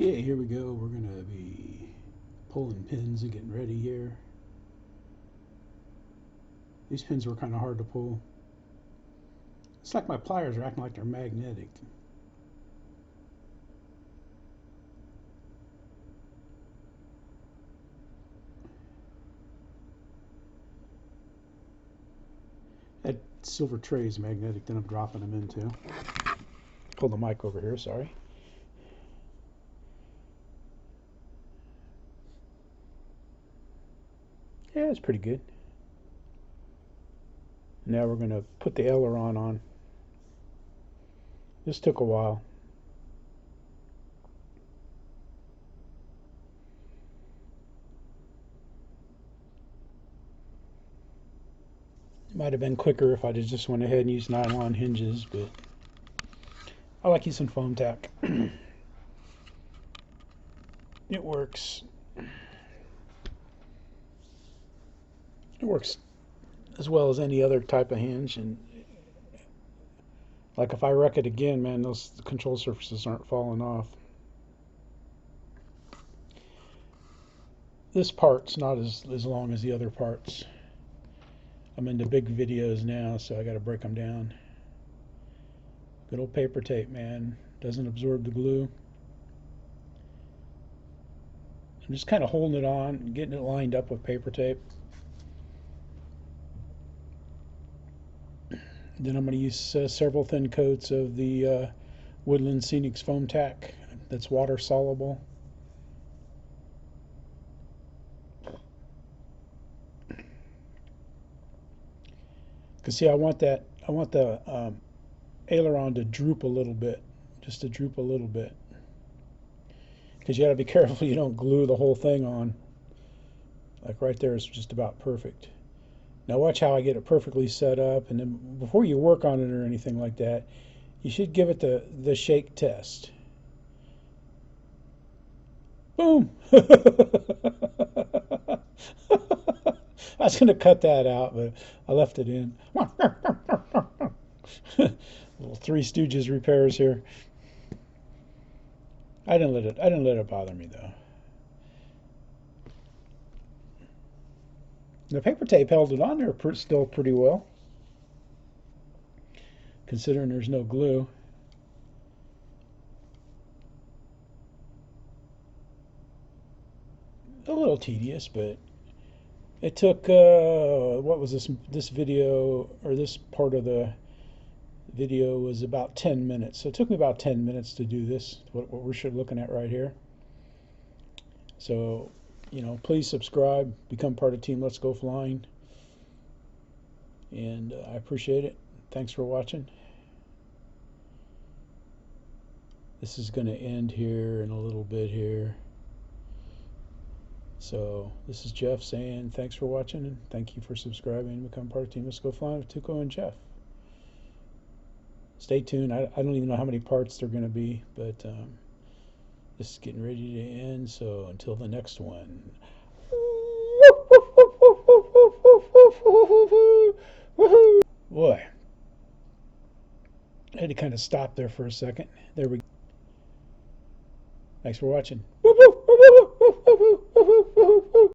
Yeah, here we go. We're going to be pulling pins and getting ready here. These pins were kind of hard to pull. It's like my pliers are acting like they're magnetic. That silver tray is magnetic that I'm dropping them into. Pull the mic over here, sorry. Yeah, it's pretty good. Now we're going to put the aileron on. This took a while. It might have been quicker if I just went ahead and used nylon hinges, but I like using foam tack. It works. It works as well as any other type of hinge, and like if I wreck it again, man, those control surfaces aren't falling off. This part's not as long as the other parts. I'm into big videos now, so I got to break them down. Good old paper tape, man. Doesn't absorb the glue. I'm just kind of holding it on and getting it lined up with paper tape. Then I'm going to use several thin coats of the Woodland Scenics foam tack that's water soluble. Because see, I want the aileron to droop a little bit, just to droop a little bit. Because you got to be careful you don't glue the whole thing on. Like right there is just about perfect. Now watch how I get it perfectly set up, and then before you work on it or anything like that, you should give it the shake test. Boom! I was going to cut that out, but I left it in. Little Three Stooges repairs here. I didn't let it bother me though. The paper tape held it on there still pretty well, considering there's no glue. A little tedious, but it took what was this video, or this part of the video was about 10 minutes. So it took me about 10 minutes to do this, what we're looking at right here. So, please subscribe, become part of Team Let's Go Flying, and I appreciate it. Thanks for watching. This is going to end here in a little bit here. So this is Jeff saying thanks for watching, and thank you for subscribing and become part of Team Let's Go Flying with Tuco and Jeff. Stay tuned. I don't even know how many parts there are going to be, but this is getting ready to end. So until the next one. Boy, I had to kind of stop there for a second. There we go. Thanks for watching.